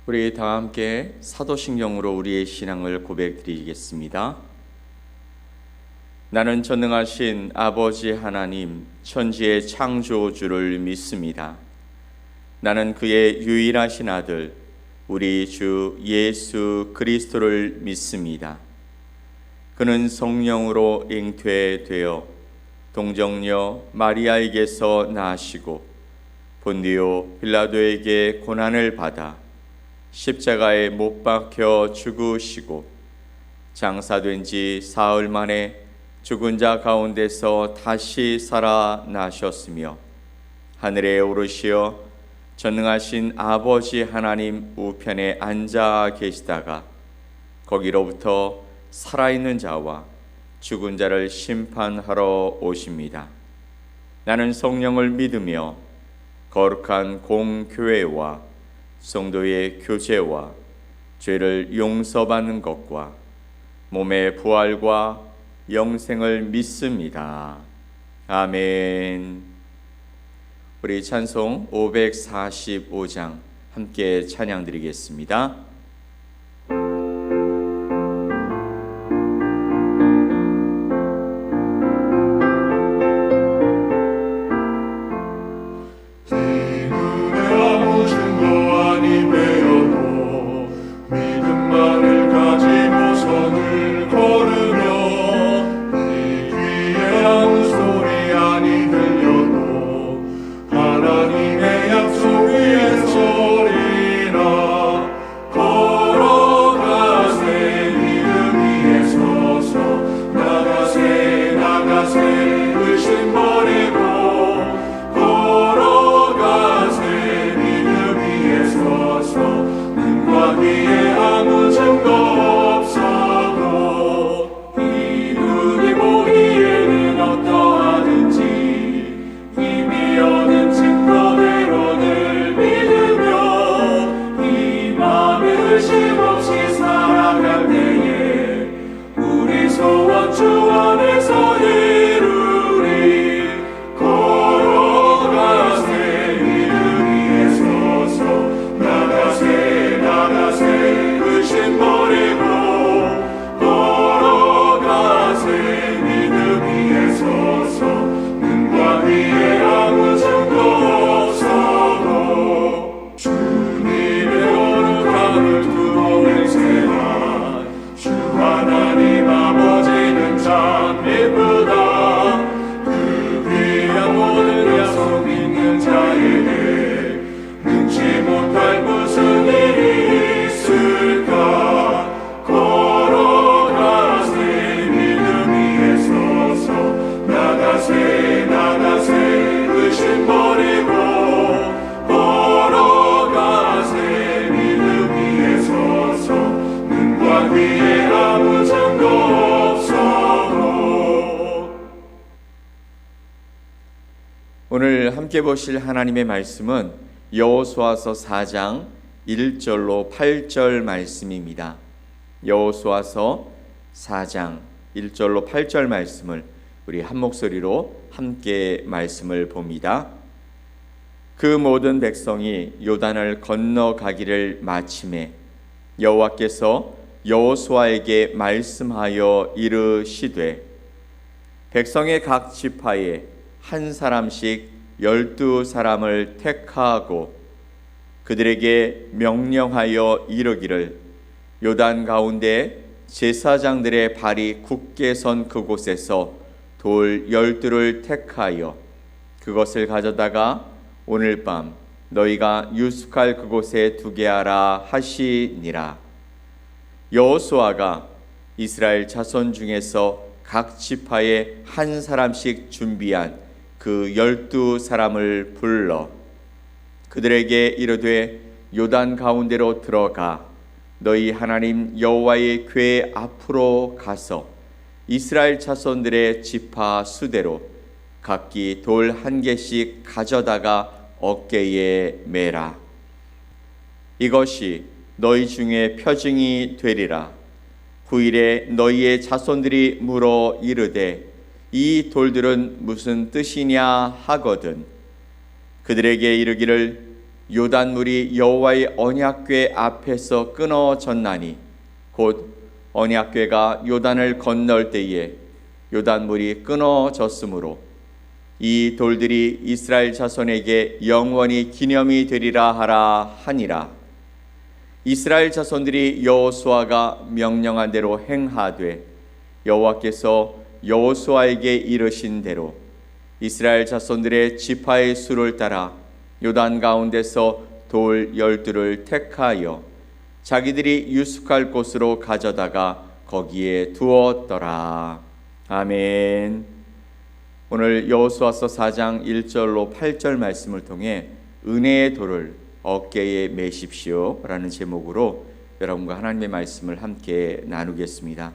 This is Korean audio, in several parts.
우리 다 함께 사도신경으로 우리의 신앙을 고백드리겠습니다. 나는 전능하신 아버지 하나님, 천지의 창조주를 믿습니다. 나는 그의 유일하신 아들, 우리 주 예수 그리스도를 믿습니다. 그는 성령으로 잉태되어 동정녀 마리아에게서 나시고 본디오 빌라도에게 고난을 받아 십자가에 못 박혀 죽으시고 장사된 지 사흘 만에 죽은 자 가운데서 다시 살아나셨으며 하늘에 오르시어 전능하신 아버지 하나님 우편에 앉아 계시다가 거기로부터 살아있는 자와 죽은 자를 심판하러 오십니다. 나는 성령을 믿으며 거룩한 공교회와 성도의 교제와 죄를 용서받는 것과 몸의 부활과 영생을 믿습니다. 아멘. 우리 찬송 545장 함께 찬양드리겠습니다. 오늘 함께 보실 하나님의 말씀은 여호수아서 4장 1절로 8절 말씀입니다. 여호수아서 4장 1절로 8절 말씀을 우리 한 목소리로 함께 말씀을 봅니다. 그 모든 백성이 요단을 건너가기를 마침에 여호와께서 여호수아에게 말씀하여 이르시되 백성의 각 지파에 한 사람씩 12사람을 택하고 그들에게 명령하여 이르기를 요단 가운데 제사장들의 발이 굳게 선 그곳에서 돌 12를 택하여 그것을 가져다가 오늘 밤 너희가 유숙할 그곳에 두게 하라 하시니라. 여호수아가 이스라엘 자손 중에서 각 지파에 한 사람씩 준비한 그 12사람을 불러 그들에게 이르되 요단 가운데로 들어가 너희 하나님 여호와의 궤 앞으로 가서 이스라엘 자손들의 지파 수대로 각기 돌 한 개씩 가져다가 어깨에 매라. 이것이 너희 중에 표징이 되리라. 후일에 너희의 자손들이 물어 이르되 이 돌들은 무슨 뜻이냐 하거든 그들에게 이르기를 요단물이 여호와의 언약궤 앞에서 끊어졌나니 곧 언약궤가 요단을 건널 때에 요단물이 끊어졌으므로 이 돌들이 이스라엘 자손에게 영원히 기념이 되리라 하라 하니라. 이스라엘 자손들이 여호수아가 명령한 대로 행하되 여호와께서 여호수아에게 이르신 대로 이스라엘 자손들의 지파의 수를 따라 요단 가운데서 돌 12를 택하여 자기들이 유숙할 곳으로 가져다가 거기에 두었더라. 아멘. 오늘 여호수아서 4장 1절로 8절 말씀을 통해 은혜의 돌을 어깨에 매십시오 라는 제목으로 여러분과 하나님의 말씀을 함께 나누겠습니다.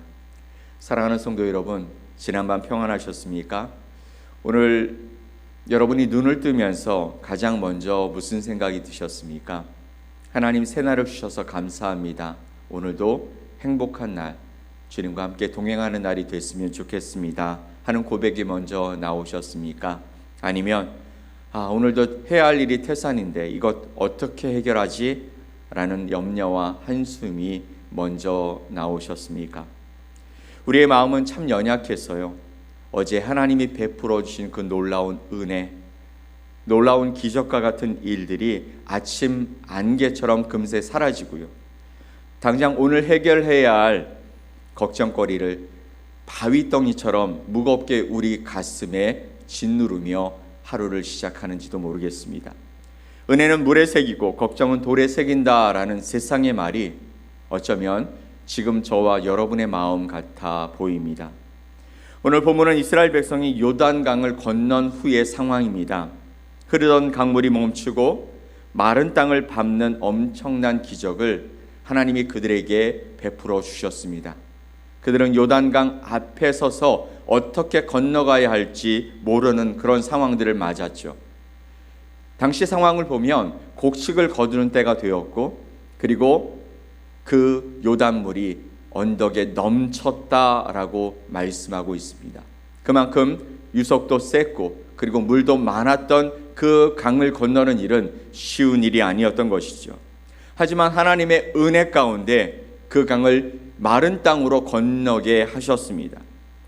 사랑하는 성도 여러분, 지난밤 평안하셨습니까? 오늘 여러분이 눈을 뜨면서 가장 먼저 무슨 생각이 드셨습니까? 하나님 새날을 주셔서 감사합니다. 오늘도 행복한 날, 주님과 함께 동행하는 날이 됐으면 좋겠습니다 하는 고백이 먼저 나오셨습니까? 아니면 오늘도 해야 할 일이 태산인데 이것 어떻게 해결하지? 라는 염려와 한숨이 먼저 나오셨습니까? 우리의 마음은 참 연약해서요, 어제 하나님이 베풀어 주신 그 놀라운 은혜, 놀라운 기적과 같은 일들이 아침 안개처럼 금세 사라지고요, 당장 오늘 해결해야 할 걱정거리를 바위덩이처럼 무겁게 우리 가슴에 짓누르며 하루를 시작하는지도 모르겠습니다. 은혜는 물에 새기고 걱정은 돌에 새긴다라는 세상의 말이 어쩌면 지금 저와 여러분의 마음 같아 보입니다. 오늘 본문은 이스라엘 백성이 요단강을 건넌 후의 상황입니다. 흐르던 강물이 멈추고 마른 땅을 밟는 엄청난 기적을 하나님이 그들에게 베풀어 주셨습니다. 그들은 요단강 앞에 서서 어떻게 건너가야 할지 모르는 그런 상황들을 맞았죠. 당시 상황을 보면 곡식을 거두는 때가 되었고, 그리고 그 요단물이 언덕에 넘쳤다라고 말씀하고 있습니다. 그만큼 유속도 셌고 그리고 물도 많았던 그 강을 건너는 일은 쉬운 일이 아니었던 것이죠. 하지만 하나님의 은혜 가운데 그 강을 마른 땅으로 건너게 하셨습니다.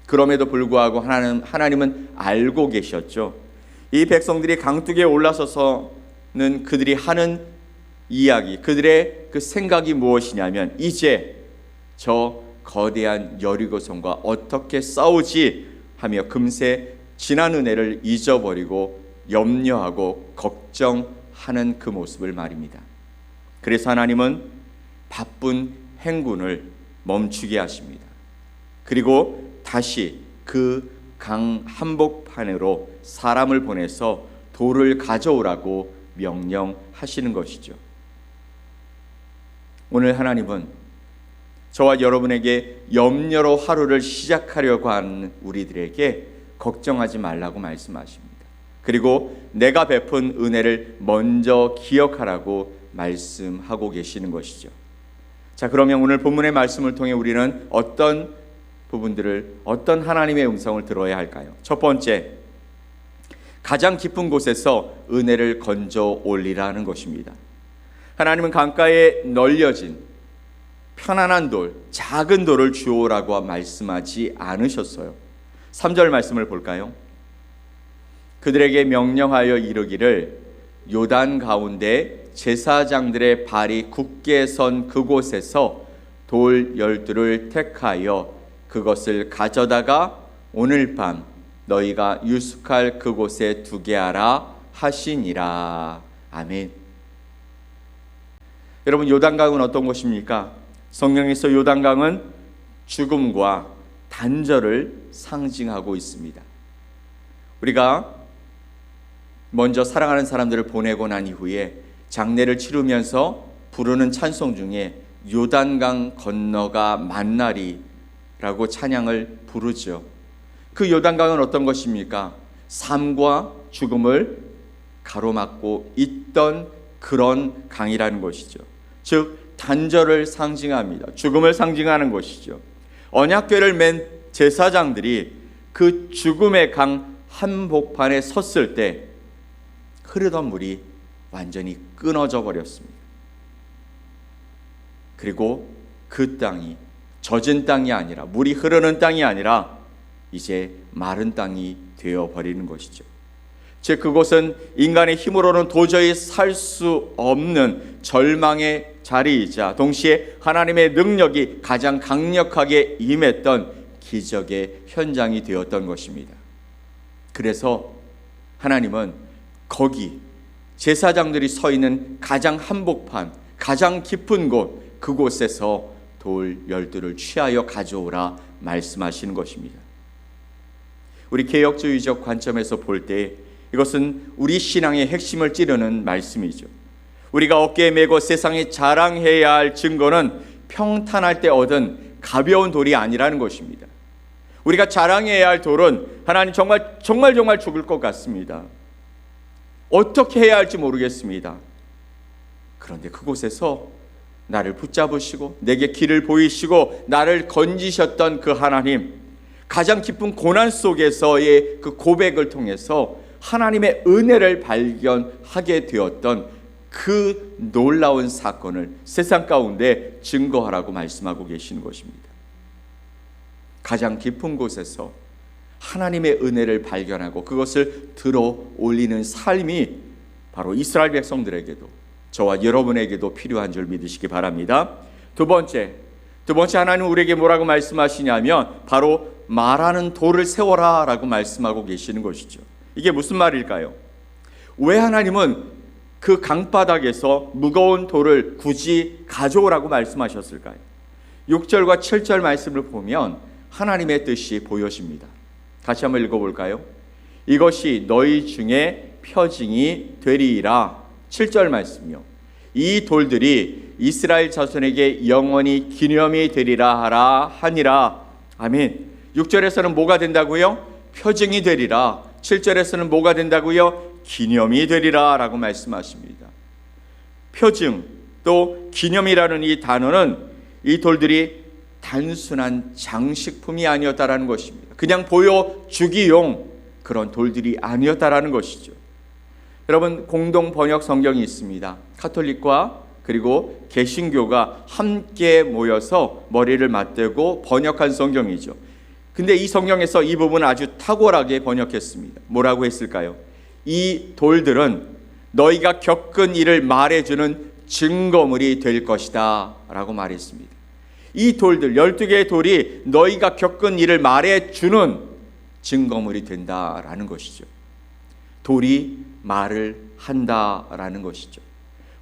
그럼에도 불구하고 하나님은 알고 계셨죠. 이 백성들이 강둑에 올라서서는 그들이 하는 이야기, 그들의 그 생각이 무엇이냐면 이제 저 거대한 여리고성과 어떻게 싸우지 하며 금세 지난 은혜를 잊어버리고 염려하고 걱정하는 그 모습을 말입니다. 그래서 하나님은 바쁜 행군을 멈추게 하십니다. 그리고 다시 그 강 한복판으로 사람을 보내서 돌을 가져오라고 명령하시는 것이죠. 오늘 하나님은 저와 여러분에게 염려로 하루를 시작하려고 하는 우리들에게 걱정하지 말라고 말씀하십니다. 그리고 내가 베푼 은혜를 먼저 기억하라고 말씀하고 계시는 것이죠. 자, 그러면 오늘 본문의 말씀을 통해 우리는 어떤 부분들을, 어떤 하나님의 음성을 들어야 할까요? 첫 번째, 가장 깊은 곳에서 은혜를 건져 올리라는 것입니다. 하나님은 강가에 널려진 편안한 돌, 작은 돌을 주오라고 말씀하지 않으셨어요. 3절 말씀을 볼까요? 그들에게 명령하여 이르기를 요단 가운데 제사장들의 발이 굳게 선 그곳에서 돌 12를 택하여 그것을 가져다가 오늘 밤 너희가 유숙할 그곳에 두게 하라 하시니라. 아멘. 여러분, 요단강은 어떤 곳입니까? 성경에서 요단강은 죽음과 단절을 상징하고 있습니다. 우리가 먼저 사랑하는 사람들을 보내고 난 이후에 장례를 치르면서 부르는 찬송 중에 요단강 건너가 만나리 라고 찬양을 부르죠. 그 요단강은 어떤 것입니까? 삶과 죽음을 가로막고 있던 그런 강이라는 것이죠. 즉 단절을 상징합니다. 죽음을 상징하는 것이죠. 언약궤를 맨 제사장들이 그 죽음의 강 한복판에 섰을 때 흐르던 물이 완전히 끊어져 버렸습니다. 그리고 그 땅이 젖은 땅이 아니라, 물이 흐르는 땅이 아니라 이제 마른 땅이 되어버리는 것이죠. 즉 그곳은 인간의 힘으로는 도저히 살 수 없는 절망의 자리이자 동시에 하나님의 능력이 가장 강력하게 임했던 기적의 현장이 되었던 것입니다. 그래서 하나님은 거기 제사장들이 서 있는 가장 한복판, 가장 깊은 곳, 그곳에서 돌 12를 취하여 가져오라 말씀하시는 것입니다. 우리 개혁주의적 관점에서 볼 때 이것은 우리 신앙의 핵심을 찌르는 말씀이죠. 우리가 어깨에 메고 세상에 자랑해야 할 증거는 평탄할 때 얻은 가벼운 돌이 아니라는 것입니다. 우리가 자랑해야 할 돌은 하나님 정말 죽을 것 같습니다. 어떻게 해야 할지 모르겠습니다. 그런데 그곳에서 나를 붙잡으시고 내게 길을 보이시고 나를 건지셨던 그 하나님, 가장 깊은 고난 속에서의 그 고백을 통해서 하나님의 은혜를 발견하게 되었던 그 놀라운 사건을 세상 가운데 증거하라고 말씀하고 계시는 것입니다. 가장 깊은 곳에서 하나님의 은혜를 발견하고 그것을 들어 올리는 삶이 바로 이스라엘 백성들에게도 저와 여러분에게도 필요한 줄 믿으시기 바랍니다. 두 번째 하나님은 우리에게 뭐라고 말씀하시냐면 바로 말하는 돌을 세워라 라고 말씀하고 계시는 것이죠. 이게 무슨 말일까요? 왜 하나님은 그 강바닥에서 무거운 돌을 굳이 가져오라고 말씀하셨을까요? 6절과 7절 말씀을 보면 하나님의 뜻이 보여집니다. 다시 한번 읽어볼까요? 이것이 너희 중에 표징이 되리이라. 7절 말씀이요. 이 돌들이 이스라엘 자손에게 영원히 기념이 되리라 하라 하니라. 아멘. 6절에서는 뭐가 된다고요? 표징이 되리라. 7절에서는 뭐가 된다고요? 기념이 되리라 라고 말씀하십니다. 표징 또 기념이라는 이 단어는 이 돌들이 단순한 장식품이 아니었다라는 것입니다. 그냥 보여주기용 그런 돌들이 아니었다라는 것이죠. 여러분, 공동 번역 성경이 있습니다. 카톨릭과 그리고 개신교가 함께 모여서 머리를 맞대고 번역한 성경이죠. 근데 이 성경에서 이 부분을 아주 탁월하게 번역했습니다. 뭐라고 했을까요? 이 돌들은 너희가 겪은 일을 말해주는 증거물이 될 것이다 라고 말했습니다. 이 돌들, 12개의 돌이 너희가 겪은 일을 말해주는 증거물이 된다라는 것이죠. 돌이 말을 한다라는 것이죠.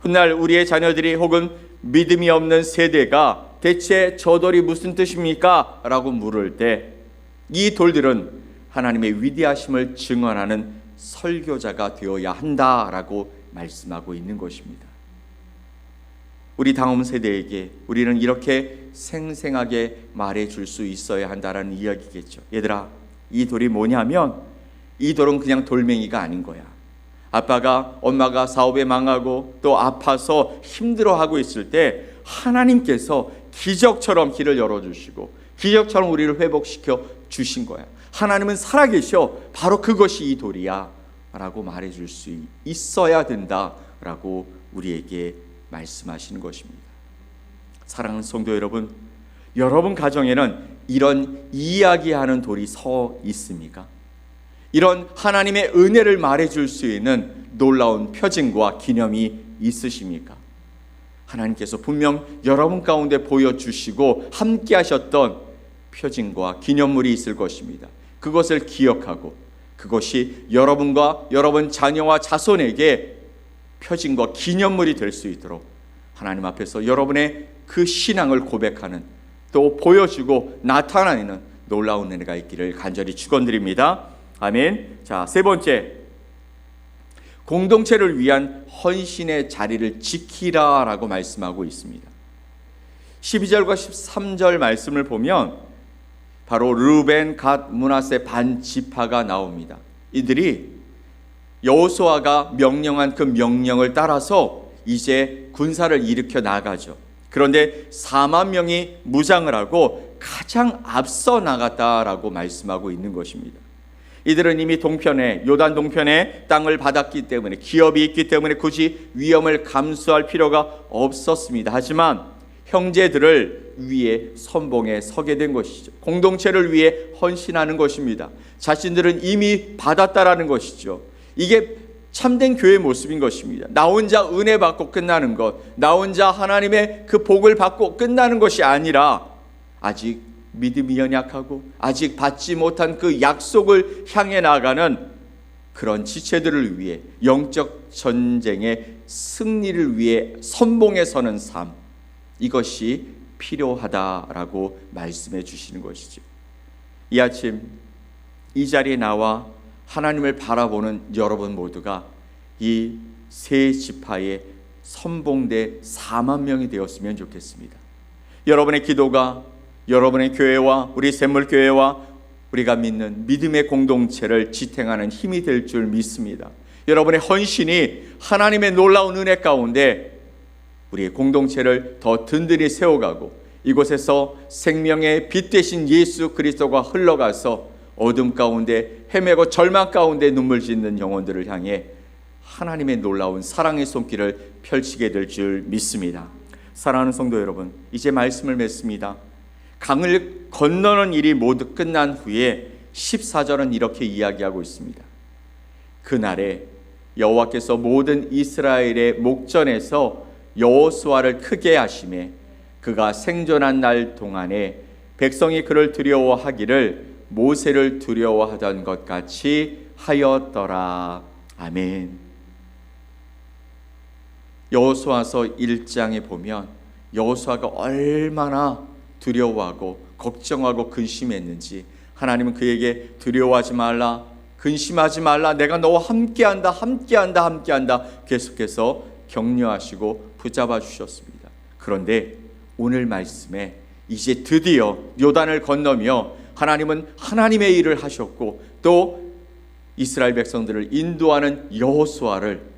훗날 우리의 자녀들이 혹은 믿음이 없는 세대가 대체 저 돌이 무슨 뜻입니까? 라고 물을 때 이 돌들은 하나님의 위대하심을 증언하는 설교자가 되어야 한다라고 말씀하고 있는 것입니다. 우리 다음 세대에게 우리는 이렇게 생생하게 말해줄 수 있어야 한다라는 이야기겠죠. 얘들아, 이 돌이 뭐냐면 이 돌은 그냥 돌멩이가 아닌 거야. 아빠가 엄마가 사업에 망하고 또 아파서 힘들어하고 있을 때 하나님께서 기적처럼 길을 열어주시고 기적처럼 우리를 회복시켜 주신 거야. 하나님은 살아계셔. 바로 그것이 이 돌이야 라고 말해줄 수 있어야 된다라고 우리에게 말씀하시는 것입니다. 사랑하는 성도 여러분, 여러분 가정에는 이런 이야기하는 돌이 서 있습니까? 이런 하나님의 은혜를 말해줄 수 있는 놀라운 표징과 기념이 있으십니까? 하나님께서 분명 여러분 가운데 보여주시고 함께 하셨던 표징과 기념물이 있을 것입니다. 그것을 기억하고 그것이 여러분과 여러분 자녀와 자손에게 표징과 기념물이 될 수 있도록 하나님 앞에서 여러분의 그 신앙을 고백하는, 또 보여주고 나타내는 놀라운 은혜가 있기를 간절히 축원드립니다. 아멘. 자, 세 번째, 공동체를 위한 헌신의 자리를 지키라라고 말씀하고 있습니다. 12절과 13절 말씀을 보면 바로 르벤, 갓, 므낫세 반 지파가 나옵니다. 이들이 여호수아가 명령한 그 명령을 따라서 이제 군사를 일으켜 나가죠. 그런데 4만 명이 무장을 하고 가장 앞서 나갔다라고 말씀하고 있는 것입니다. 이들은 이미 동편에, 요단 동편에 땅을 받았기 때문에, 기업이 있기 때문에 굳이 위험을 감수할 필요가 없었습니다. 하지만 형제들을 위해 선봉에 서게 된 것이죠. 공동체를 위해 헌신하는 것입니다. 자신들은 이미 받았다라는 것이죠. 이게 참된 교회의 모습인 것입니다. 나 혼자 은혜 받고 끝나는 것, 나 혼자 하나님의 그 복을 받고 끝나는 것이 아니라 아직 믿음이 연약하고 아직 받지 못한 그 약속을 향해 나가는 그런 지체들을 위해, 영적 전쟁의 승리를 위해 선봉에 서는 삶, 이것이 필요하다라고 말씀해 주시는 것이죠. 이 아침 이 자리에 나와 하나님을 바라보는 여러분 모두가 이 세 지파의 선봉대 4만 명이 되었으면 좋겠습니다. 여러분의 기도가 여러분의 교회와 우리 샘물교회와 우리가 믿는 믿음의 공동체를 지탱하는 힘이 될 줄 믿습니다. 여러분의 헌신이 하나님의 놀라운 은혜 가운데 우리의 공동체를 더 든든히 세워가고 이곳에서 생명의 빛 되신 예수 그리스도가 흘러가서 어둠 가운데 헤매고 절망 가운데 눈물 짓는 영혼들을 향해 하나님의 놀라운 사랑의 손길을 펼치게 될 줄 믿습니다. 사랑하는 성도 여러분, 이제 말씀을 맺습니다. 강을 건너는 일이 모두 끝난 후에 14절은 이렇게 이야기하고 있습니다. 그날에 여호와께서 모든 이스라엘의 목전에서 여호수아를 크게 하시매 그가 생존한 날 동안에 백성이 그를 두려워하기를 모세를 두려워하던 것 같이 하였더라. 아멘. 여호수아서 1장에 보면 여호수아가 얼마나 두려워하고 걱정하고 근심했는지, 하나님은 그에게 두려워하지 말라, 근심하지 말라, 내가 너와 함께한다, 함께한다, 함께한다 계속해서 격려하시고 붙잡아 주셨습니다. 그런데 오늘 말씀에 이제 드디어 요단을 건너며 하나님은 하나님의 일을 하셨고 또 이스라엘 백성들을 인도하는 여호수아를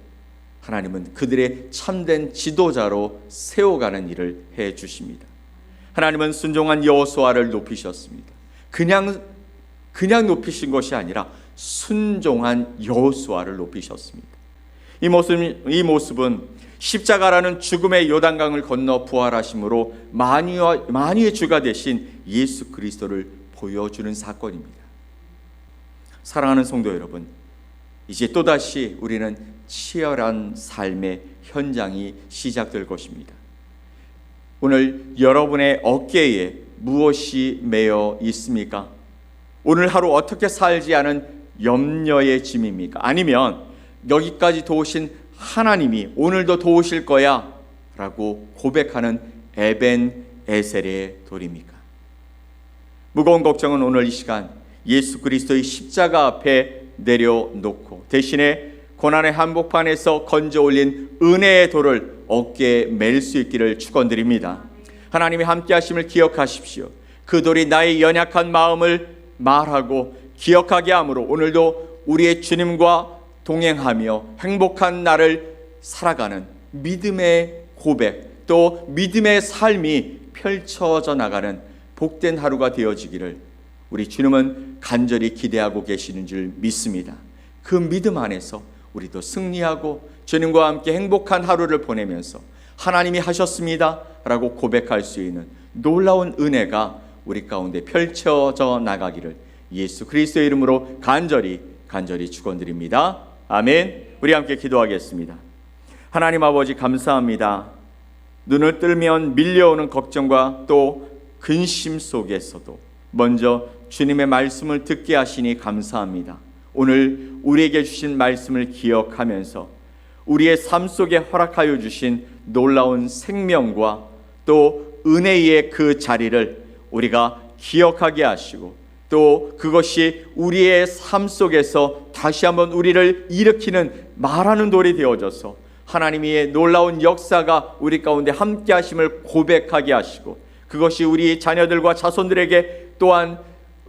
하나님은 그들의 참된 지도자로 세워가는 일을 해 주십니다. 하나님은 순종한 여호수아를 높이셨습니다. 그냥 높이신 것이 아니라 순종한 여호수아를 높이셨습니다. 이 모습은 십자가라는 죽음의 요단강을 건너 부활하심으로 만유의 주가 되신 예수 그리스도를 보여주는 사건입니다. 사랑하는 성도 여러분, 이제 또다시 우리는 치열한 삶의 현장이 시작될 것입니다. 오늘 여러분의 어깨에 무엇이 매여 있습니까? 오늘 하루 어떻게 살지 않은 염려의 짐입니까? 아니면 여기까지 도우신 하나님이 오늘도 도우실 거야 라고 고백하는 에벤에셀의 돌입니까? 무거운 걱정은 오늘 이 시간 예수 그리스도의 십자가 앞에 내려놓고 대신에 고난의 한복판에서 건져 올린 은혜의 돌을 어깨에 맬 수 있기를 축원드립니다. 하나님이 함께 하심을 기억하십시오. 그 돌이 나의 연약한 마음을 말하고 기억하게 함으로 오늘도 우리의 주님과 동행하며 행복한 날을 살아가는 믿음의 고백, 또 믿음의 삶이 펼쳐져 나가는 복된 하루가 되어지기를 우리 주님은 간절히 기대하고 계시는 줄 믿습니다. 그 믿음 안에서 우리도 승리하고 주님과 함께 행복한 하루를 보내면서 하나님이 하셨습니다 라고 고백할 수 있는 놀라운 은혜가 우리 가운데 펼쳐져 나가기를 예수 그리스도의 이름으로 간절히 축원드립니다. 아멘. 우리 함께 기도하겠습니다. 하나님 아버지, 감사합니다. 눈을 뜨면 밀려오는 걱정과 또 근심 속에서도 먼저 주님의 말씀을 듣게 하시니 감사합니다. 오늘 우리에게 주신 말씀을 기억하면서 우리의 삶 속에 허락하여 주신 놀라운 생명과 또 은혜의 그 자리를 우리가 기억하게 하시고 또 그것이 우리의 삶 속에서 다시 한번 우리를 일으키는 말하는 돌이 되어져서 하나님의 놀라운 역사가 우리 가운데 함께 하심을 고백하게 하시고 그것이 우리 자녀들과 자손들에게 또한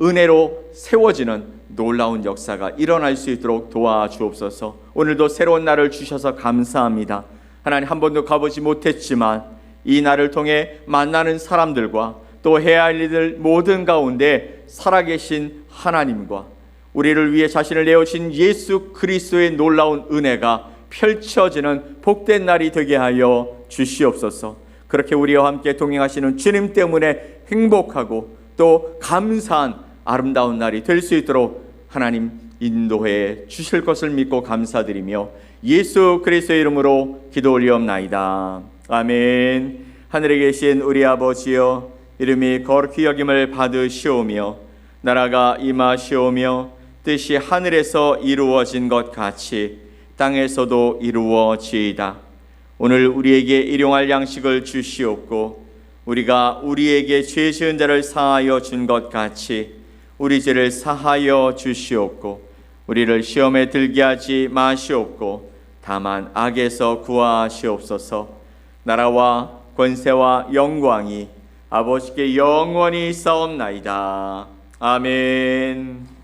은혜로 세워지는 놀라운 역사가 일어날 수 있도록 도와주옵소서. 오늘도 새로운 날을 주셔서 감사합니다. 하나님, 한 번도 가보지 못했지만 이 날을 통해 만나는 사람들과 또 해야 할 일들 모든 가운데 살아계신 하나님과 우리를 위해 자신을 내어주신 예수 그리스도의 놀라운 은혜가 펼쳐지는 복된 날이 되게 하여 주시옵소서. 그렇게 우리와 함께 동행하시는 주님 때문에 행복하고 또 감사한 아름다운 날이 될 수 있도록 하나님 인도해 주실 것을 믿고 감사드리며 예수 그리스도의 이름으로 기도 올리옵나이다. 아멘. 하늘에 계신 우리 아버지여, 이름이 거룩히 여김을 받으시오며 나라가 임하시오며 뜻이 하늘에서 이루어진 것 같이 땅에서도 이루어지이다. 오늘 우리에게 일용할 양식을 주시옵고 우리가 우리에게 죄 지은 자를 사하여 준 것 같이 우리 죄를 사하여 주시옵고 우리를 시험에 들게 하지 마시옵고 다만 악에서 구하시옵소서. 나라와 권세와 영광이 아버지께 영원히 있사옵나이다. 아멘.